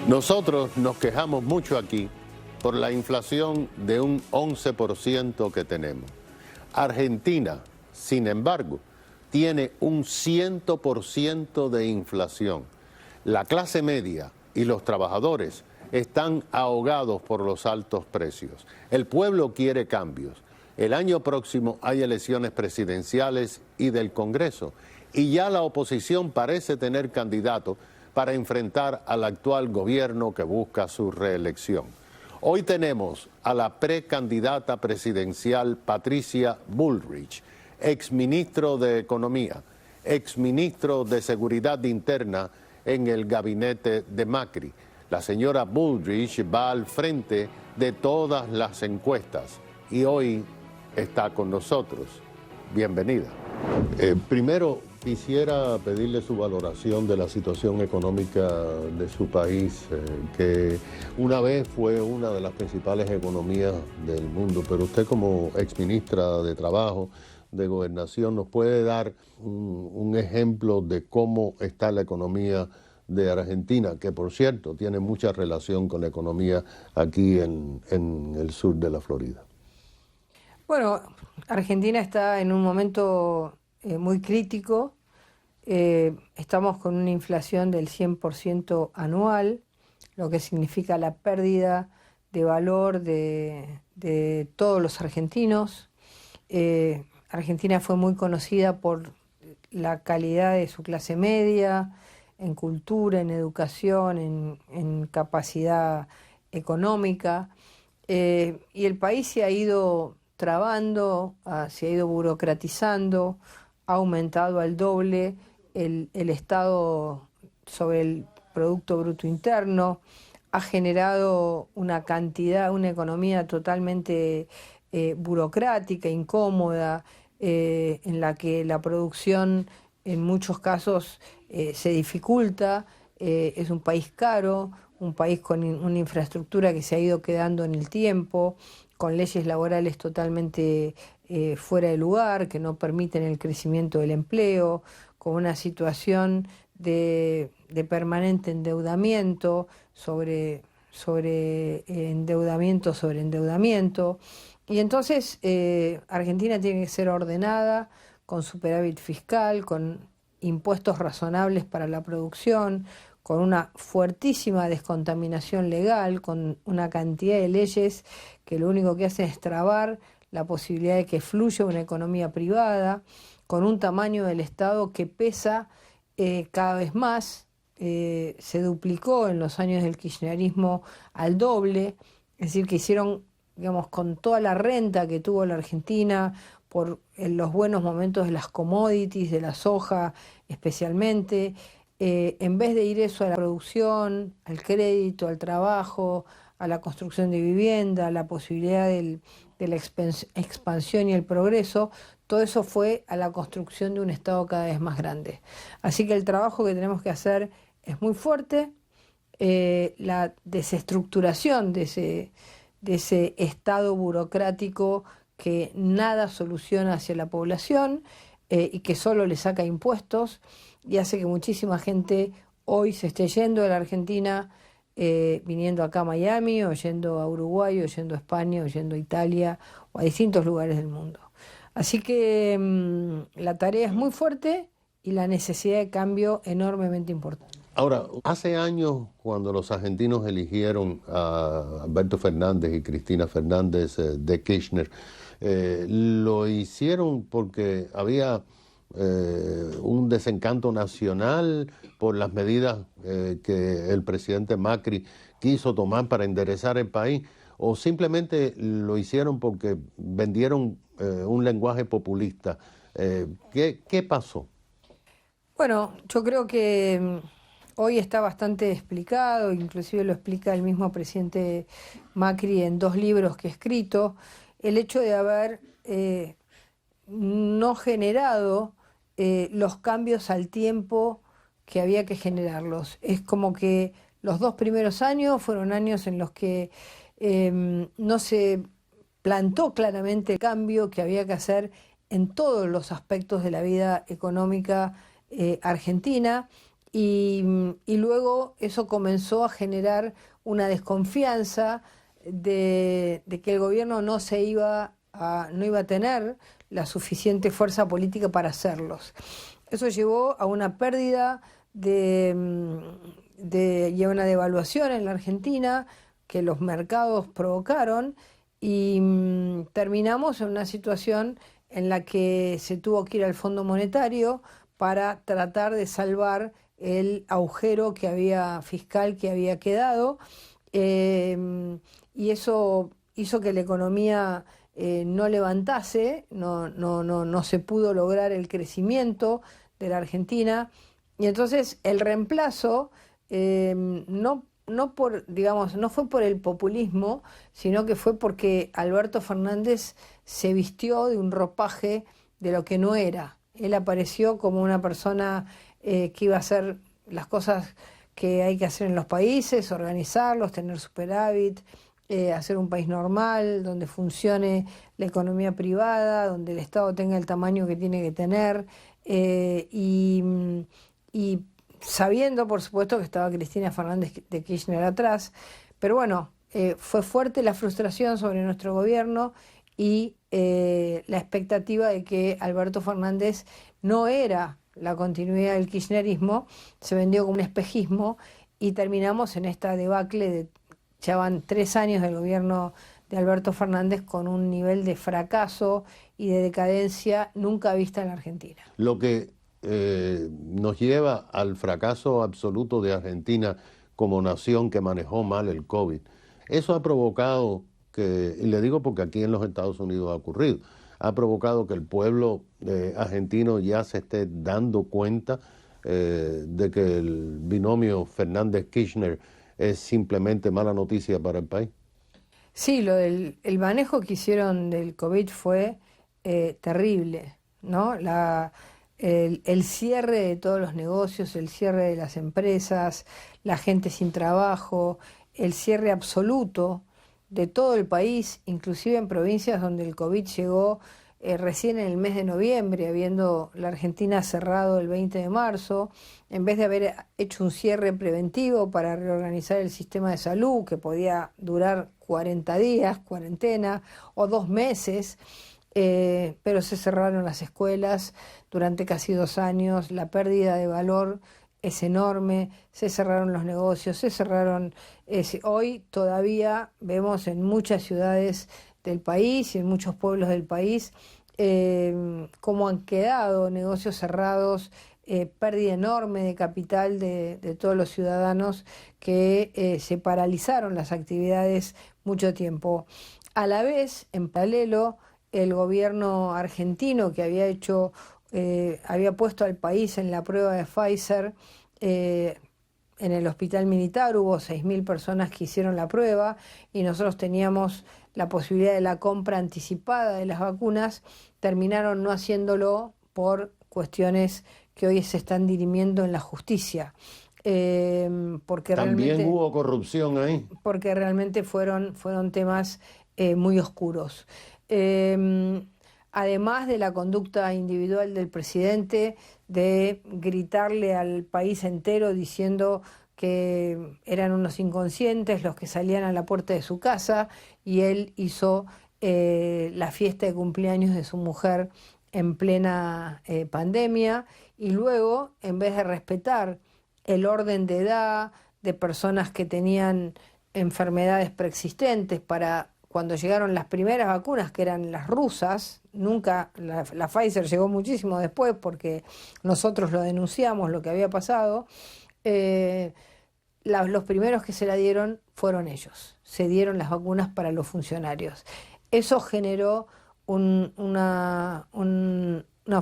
Nosotros nos quejamos mucho aquí por la inflación de un 11% que tenemos. Argentina, sin embargo, tiene un 100% de inflación. La clase media y los trabajadores están ahogados por los altos precios. El pueblo quiere cambios. El año próximo hay elecciones presidenciales y del Congreso, y ya la oposición parece tener candidato para enfrentar al actual gobierno que busca su reelección. Hoy tenemos a la precandidata presidencial Patricia Bullrich, exministro de Economía, exministro de Seguridad Interna en el gabinete de Macri. La señora Bullrich va al frente de todas las encuestas y hoy está con nosotros. Bienvenida. Primero, quisiera pedirle su valoración de la situación económica de su país, que una vez fue una de las principales economías del mundo, pero usted como exministra de Trabajo, de Gobernación, ¿nos puede dar un ejemplo de cómo está la economía de Argentina, que por cierto tiene mucha relación con la economía aquí en el sur de la Florida? Bueno, Argentina está en un momento muy crítico. Estamos con una inflación del 100% anual, lo que significa la pérdida de valor de todos los argentinos. Argentina fue muy conocida por la calidad de su clase media, en cultura, en educación, en capacidad económica, y el país se ha ido trabando, se ha ido burocratizando, ha aumentado al doble el Estado sobre el Producto Bruto Interno, ha generado una economía totalmente burocrática, incómoda, en la que la producción en muchos casos se dificulta. Es un país caro, un país con una infraestructura que se ha ido quedando en el tiempo, con leyes laborales totalmente fuera de lugar, que no permiten el crecimiento del empleo, con una situación de permanente endeudamiento sobre endeudamiento sobre endeudamiento. Y entonces Argentina tiene que ser ordenada, con superávit fiscal, con impuestos razonables para la producción, con una fuertísima descontaminación legal, con una cantidad de leyes que lo único que hacen es trabar la posibilidad de que fluya una economía privada, con un tamaño del Estado que pesa cada vez más, se duplicó en los años del kirchnerismo al doble, es decir, que hicieron, digamos, con toda la renta que tuvo la Argentina por los buenos momentos de las commodities, de la soja especialmente, en vez de ir eso a la producción, al crédito, al trabajo, a la construcción de vivienda, a la posibilidad de la expansión y el progreso, todo eso fue a la construcción de un Estado cada vez más grande. Así que el trabajo que tenemos que hacer es muy fuerte. La desestructuración de ese Estado burocrático que nada soluciona hacia la población y que solo le saca impuestos y hace que muchísima gente hoy se esté yendo de la Argentina, viniendo acá a Miami, o yendo a Uruguay, o yendo a España, o yendo a Italia, o a distintos lugares del mundo. Así que la tarea es muy fuerte y la necesidad de cambio enormemente importante. Ahora, hace años, cuando los argentinos eligieron a Alberto Fernández y Cristina Fernández de Kirchner, lo hicieron porque había un desencanto nacional por las medidas que el presidente Macri quiso tomar para enderezar el país, o simplemente lo hicieron porque vendieron un lenguaje populista. ¿Qué pasó? Bueno, yo creo que hoy está bastante explicado, inclusive lo explica el mismo presidente Macri en 2 libros que ha escrito, el hecho de haber no generado los cambios al tiempo que había que generarlos. Es como que los 2 primeros años fueron años en los que no se plantó claramente el cambio que había que hacer en todos los aspectos de la vida económica argentina, y luego eso comenzó a generar una desconfianza de que el gobierno no iba a tener la suficiente fuerza política para hacerlos. Eso llevó a una pérdida y a una devaluación en la Argentina que los mercados provocaron y terminamos en una situación en la que se tuvo que ir al Fondo Monetario para tratar de salvar el agujero fiscal que había quedado, y eso hizo que la economía no levantase, no se pudo lograr el crecimiento de la Argentina, y entonces el reemplazo no fue por el populismo, sino que fue porque Alberto Fernández se vistió de un ropaje de lo que no era. Él apareció como una persona que iba a hacer las cosas que hay que hacer en los países, organizarlos, tener superávit, hacer un país normal, donde funcione la economía privada, donde el Estado tenga el tamaño que tiene que tener, y sabiendo, por supuesto, que estaba Cristina Fernández de Kirchner atrás. Pero bueno, fue fuerte la frustración sobre nuestro gobierno y la expectativa de que Alberto Fernández no era la continuidad del kirchnerismo, se vendió como un espejismo y terminamos en esta debacle ya van 3 años del gobierno de Alberto Fernández con un nivel de fracaso y de decadencia nunca vista en la Argentina. Lo que nos lleva al fracaso absoluto de Argentina como nación que manejó mal el COVID. Eso ha provocado que, y le digo porque aquí en los Estados Unidos ha ocurrido, ha provocado que el pueblo argentino ya se esté dando cuenta de que el binomio Fernández-Kirchner es simplemente mala noticia para el país. Sí, el manejo que hicieron del COVID fue terrible, ¿no? El cierre de todos los negocios, el cierre de las empresas, la gente sin trabajo, el cierre absoluto de todo el país, inclusive en provincias donde el COVID llegó recién en el mes de noviembre, habiendo la Argentina cerrado el 20 de marzo, en vez de haber hecho un cierre preventivo para reorganizar el sistema de salud, que podía durar 40 días, cuarentena, o 2 meses, pero se cerraron las escuelas durante casi 2 años, la pérdida de valor es enorme, se cerraron los negocios, hoy todavía vemos en muchas ciudades del país y en muchos pueblos del país cómo han quedado negocios cerrados, pérdida enorme de capital de todos los ciudadanos que se paralizaron las actividades mucho tiempo. A la vez, en paralelo, el gobierno argentino que había puesto al país en la prueba de Pfizer, en el hospital militar hubo 6.000 personas que hicieron la prueba y nosotros teníamos la posibilidad de la compra anticipada de las vacunas, terminaron no haciéndolo por cuestiones que hoy se están dirimiendo en la justicia. Porque también hubo corrupción ahí. Porque realmente fueron temas muy oscuros. Además de la conducta individual del presidente de gritarle al país entero diciendo que eran unos inconscientes los que salían a la puerta de su casa, y él hizo la fiesta de cumpleaños de su mujer en plena pandemia, y luego, en vez de respetar el orden de edad de personas que tenían enfermedades preexistentes para cuando llegaron las primeras vacunas, que eran las rusas, nunca, la Pfizer llegó muchísimo después porque nosotros lo denunciamos, lo que había pasado, los primeros que se la dieron fueron ellos, se dieron las vacunas para los funcionarios. Eso generó una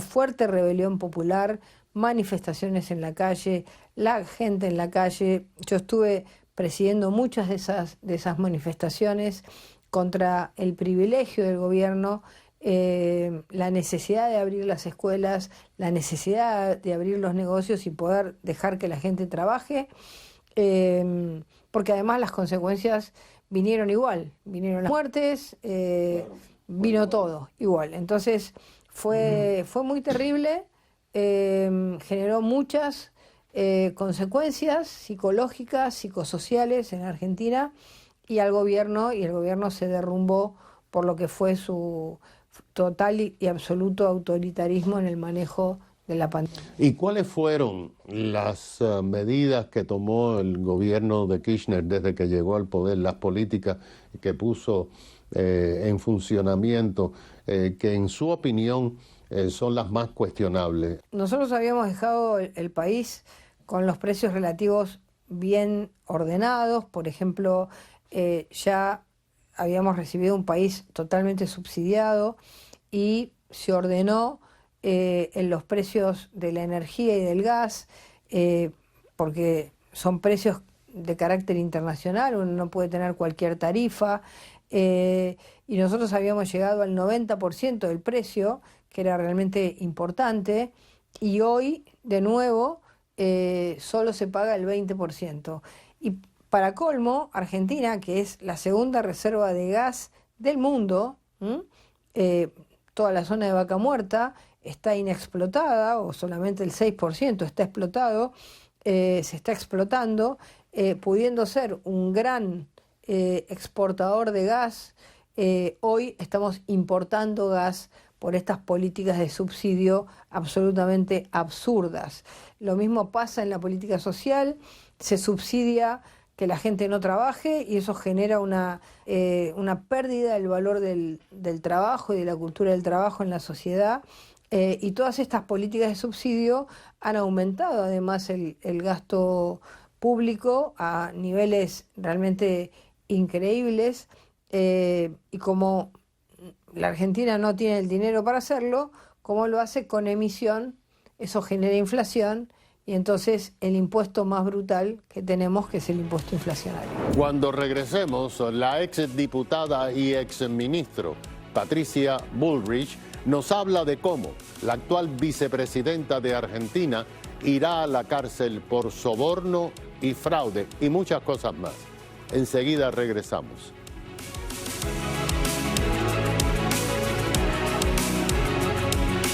fuerte rebelión popular, manifestaciones en la calle, la gente en la calle. Yo estuve presidiendo muchas de esas manifestaciones contra el privilegio del gobierno, la necesidad de abrir las escuelas, la necesidad de abrir los negocios y poder dejar que la gente trabaje, porque además las consecuencias vinieron igual, vinieron las muertes, vino todo igual. Entonces fue muy terrible, generó muchas consecuencias psicológicas, psicosociales en Argentina y el gobierno se derrumbó por lo que fue su total y absoluto autoritarismo en el manejo de la pandemia. ¿Y cuáles fueron las medidas que tomó el gobierno de Kirchner desde que llegó al poder, las políticas que puso en funcionamiento, que en su opinión son las más cuestionables? Nosotros habíamos dejado el país con los precios relativos bien ordenados, por ejemplo, ya habíamos recibido un país totalmente subsidiado y se ordenó en los precios de la energía y del gas, porque son precios de carácter internacional, uno no puede tener cualquier tarifa, y nosotros habíamos llegado al 90% del precio, que era realmente importante, y hoy, de nuevo, solo se paga el 20%. Y para colmo, Argentina, que es la segunda reserva de gas del mundo, toda la zona de Vaca Muerta está inexplotada, o solamente el 6% está explotado, se está explotando, pudiendo ser un gran exportador de gas. Hoy estamos importando gas por estas políticas de subsidio absolutamente absurdas. Lo mismo pasa en la política social, se subsidia que la gente no trabaje y eso genera una pérdida del valor del trabajo y de la cultura del trabajo en la sociedad. Y todas estas políticas de subsidio han aumentado además el gasto público a niveles realmente increíbles, y como la Argentina no tiene el dinero para hacerlo, como lo hace con emisión, eso genera inflación y entonces el impuesto más brutal que tenemos, que es el impuesto inflacionario. Cuando regresemos, la exdiputada y exministro Patricia Bullrich nos habla de cómo la actual vicepresidenta de Argentina irá a la cárcel por soborno y fraude y muchas cosas más. Enseguida regresamos.